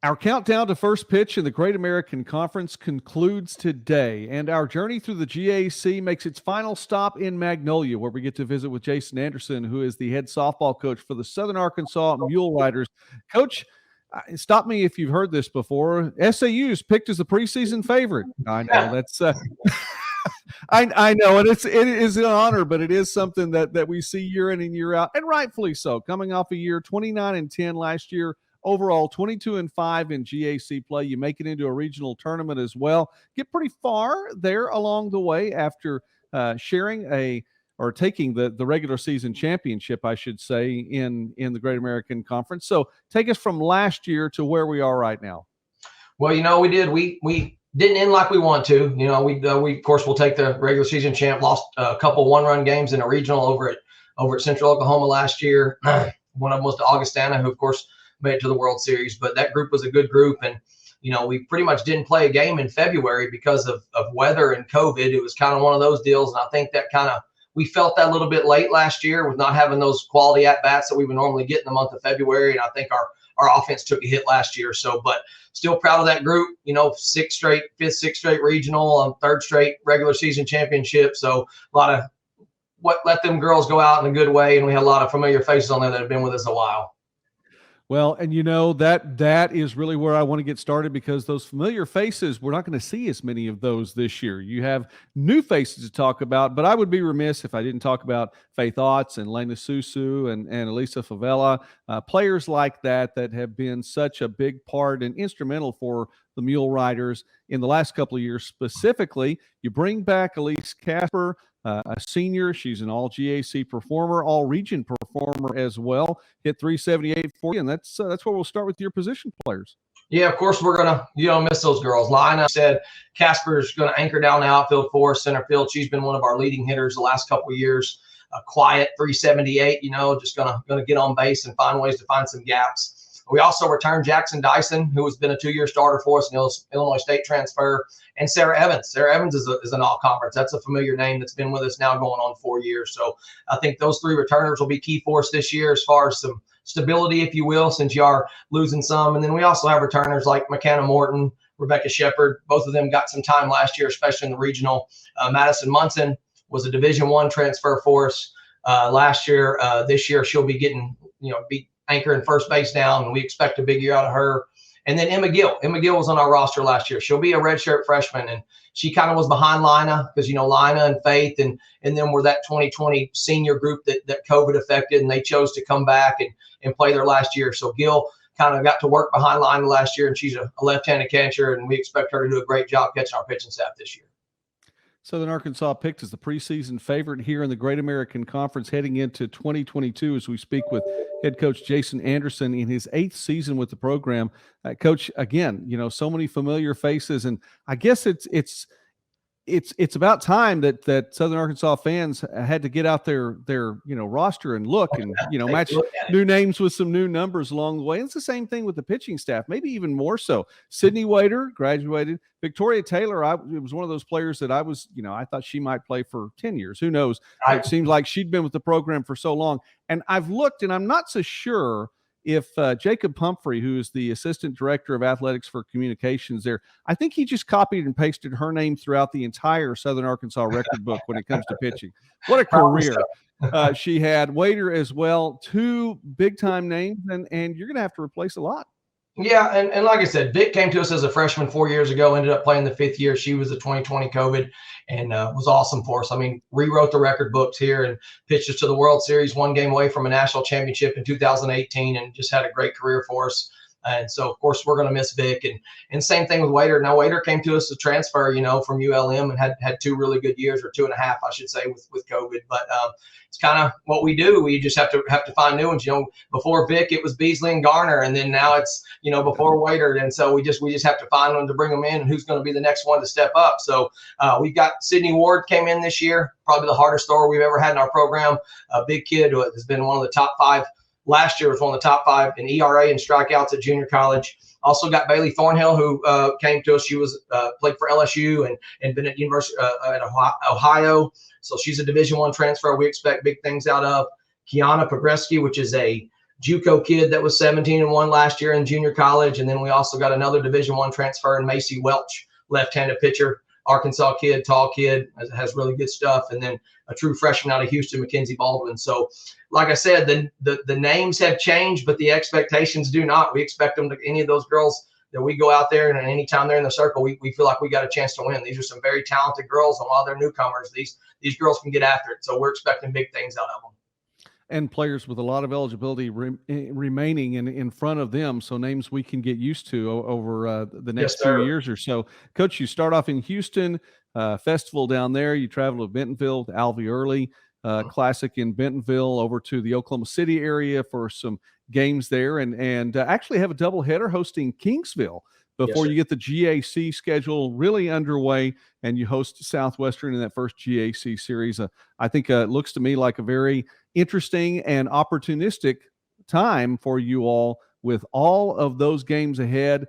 Our countdown to first pitch in the Great American Conference concludes today, and our journey through the GAC makes its final stop in Magnolia, where we get to visit with Jason Anderson, who is the head softball coach for the Southern Arkansas Mule Riders. Coach, stop me if you've heard this before. SAU is picked as the preseason favorite. I know that's I know, and it is an honor, but it is something that we see year in and year out, and rightfully so. Coming off a year 29-10 last year. Overall, 22-5 in GAC play. You make it into a regional tournament as well. Get pretty far there along the way after taking the regular season championship, I should say, in the Great American Conference. So take us from last year to where we are right now. Well, we did. We didn't end like we want to. We of course will take the regular season champ. Lost a couple one-run games in a regional over at Central Oklahoma last year. One of them was to Augustana, who of course made it to the World Series, but that group was a good group. And, we pretty much didn't play a game in February because of weather and COVID. It was kind of one of those deals. And I think that we felt that a little bit late last year with not having those quality at-bats that we would normally get in the month of February. And I think our offense took a hit last year. So, but still proud of that group, fifth, sixth straight regional, third straight regular season championship. So a lot of let them girls go out in a good way. And we had a lot of familiar faces on there that have been with us a while. Well, and that is really where I want to get started, because those familiar faces, we're not going to see as many of those this year. You have new faces to talk about, but I would be remiss if I didn't talk about Faith Otts and Lena Susu and Elisa Favela, players like that have been such a big part and instrumental for the Mule Riders in the last couple of years. Specifically, you bring back Elise Casper, a senior. She's an all-GAC performer, all-region performer as well. Hit 378 for you, and that's where we'll start with your position players. Yeah, of course we're gonna miss those girls. Lina said Casper's gonna anchor down the outfield for us, center field. She's been one of our leading hitters the last couple of years. Quiet 378, just gonna get on base and find ways to find some gaps. We also returned Jackson Dyson, who has been a 2-year starter for us, Illinois State transfer, and Sarah Evans. Sarah Evans is an all-conference. That's a familiar name that's been with us now going on 4 years. So I think those 3 returners will be key for us this year as far as some stability, if you will, since you are losing some. And then we also have returners like McKenna Morton, Rebecca Shepard. Both of them got some time last year, especially in the regional. Madison Munson was a Division I transfer for us last year. This year she'll be getting, be anchoring first base down, and we expect a big year out of her. And then Emma Gill. Emma Gill was on our roster last year. She'll be a redshirt freshman, and she kind of was behind Lina because, Lina and Faith and then we're that 2020 senior group that COVID affected, and they chose to come back and play their last year. So Gill kind of got to work behind Lina last year, and she's a left-handed catcher, and we expect her to do a great job catching our pitching staff this year. Southern Arkansas picked as the preseason favorite here in the Great American Conference heading into 2022 as we speak with head coach Jason Anderson in his 8th season with the program. Coach, again, so many familiar faces, and I guess it's about time that Southern Arkansas fans had to get out their roster and look and match new names with some new numbers along the way. And it's the same thing with the pitching staff, maybe even more so. Sydney Wader graduated. Victoria Taylor, it was one of those players that I thought she might play for 10 years. Who knows? It seems like she'd been with the program for so long. And I've looked, and I'm not so sure if Jacob Pumphrey, who is the assistant director of athletics for communications there, I think he just copied and pasted her name throughout the entire Southern Arkansas record book when it comes to pitching. What a career she had. Wader as well, 2 big-time names, and you're going to have to replace a lot. Yeah, and like I said, Vic came to us as a freshman 4 years ago, ended up playing the 5th year. She was the 2020 COVID and was awesome for us. I mean, rewrote the record books here and pitched us to the World Series, 1 game away from a national championship in 2018, and just had a great career for us. And so, of course, we're going to miss Vic. And same thing with Wader. Now, Wader came to us to transfer, from ULM and had 2 really good years, or 2.5, I should say, with COVID. But it's kind of what we do. We just have to find new ones. Before Vic, it was Beasley and Garner, and then now it's before Wader. And so we just have to find one to bring them in, and who's going to be the next one to step up. So we've got Sydney Ward came in this year, probably the hardest thrower we've ever had in our program. A big kid who has been one of the top 5. Last year was one of the top 5 in ERA and strikeouts at junior college. Also got Bailey Thornhill, who came to us. She was played for LSU and been at University at Ohio. So she's a Division I transfer. We expect big things out of. Kiana Pogreski, which is a JUCO kid that was 17-1 last year in junior college. And then we also got another Division I transfer in Macy Welch, left-handed pitcher, Arkansas kid, tall kid, has really good stuff. And then a true freshman out of Houston, Mackenzie Baldwin. So like I said, the names have changed, but the expectations do not. We expect them to, any of those girls that we go out there and anytime they're in the circle, we feel like we got a chance to win. These are some very talented girls, and while they're newcomers, these girls can get after it. So we're expecting big things out of them. And players with a lot of eligibility remaining in front of them, so names we can get used to over the next few years or so. Coach, you start off in Houston, festival down there. You travel to Bentonville, to Alvey Early Classic in Bentonville, over to the Oklahoma City area for some games there, and actually have a doubleheader hosting Kingsville before you get the GAC schedule really underway, and you host Southwestern in that first GAC series. I think it looks to me like a very interesting and opportunistic time for you all with all of those games ahead.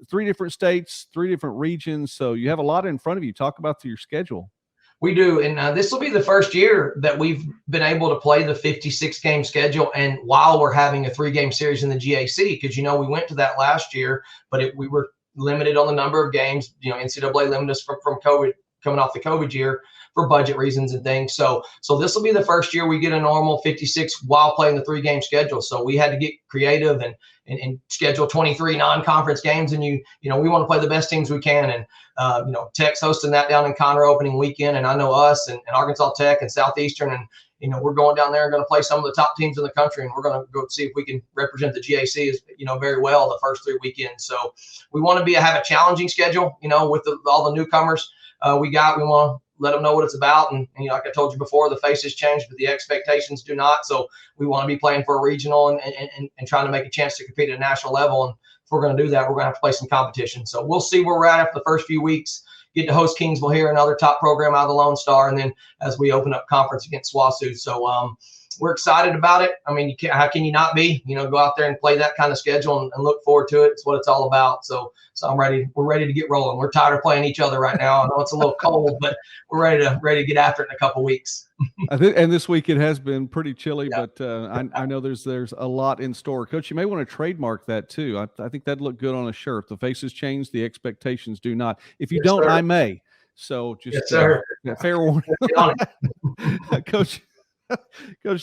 3 different states, 3 different regions, so you have a lot in front of you. Talk about your schedule. We do, and this will be the first year that we've been able to play the 56-game schedule, and while we're having a 3-game series in the GAC, because we went to that last year, but we were limited on the number of games. NCAA limited us from COVID, coming off the COVID year for budget reasons and things. So this will be the first year we get a normal 56 while playing the 3-game schedule. So we had to get creative and schedule 23 non-conference games, and we want to play the best teams we can. And Tech's hosting that down in Conroe opening weekend, and I know us and Arkansas Tech and Southeastern, and we're going down there and going to play some of the top teams in the country, and we're going to go see if we can represent the GAC very well the first 3 weekends. So we want to have a challenging schedule, with all the newcomers we got. We want to let them know what it's about. And like I told you before, the faces change, but the expectations do not. So we want to be playing for a regional and trying to make a chance to compete at a national level. And if we're going to do that, we're going to have to play some competition. So we'll see where we're at after the first few weeks. Get to host Kingsville here, another top program out of the Lone Star, and then as we open up conference against SWOSU. So we're excited about it. I mean, how can you not be? Go out there and play that kind of schedule and look forward to it. It's what it's all about. So I'm ready. We're ready to get rolling. We're tired of playing each other right now. I know it's a little cold, but we're ready to get after it in a couple of weeks. And this week it has been pretty chilly, but I know there's a lot in store. Coach, you may want to trademark that too. I think that'd look good on a shirt. The faces change, the expectations do not. If you don't, sir. I may. So just fair warning. Coach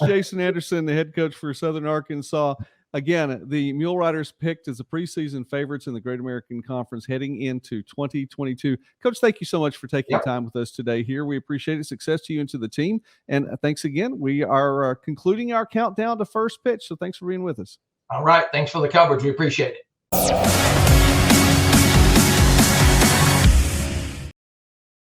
Jason Anderson, the head coach for Southern Arkansas. Again, the Mule Riders picked as the preseason favorites in the Great American Conference heading into 2022. Coach, thank you so much for taking time with us today here. We appreciate it. Success to you and to the team. And thanks again. We are concluding our countdown to first pitch. So thanks for being with us. All right. Thanks for the coverage. We appreciate it.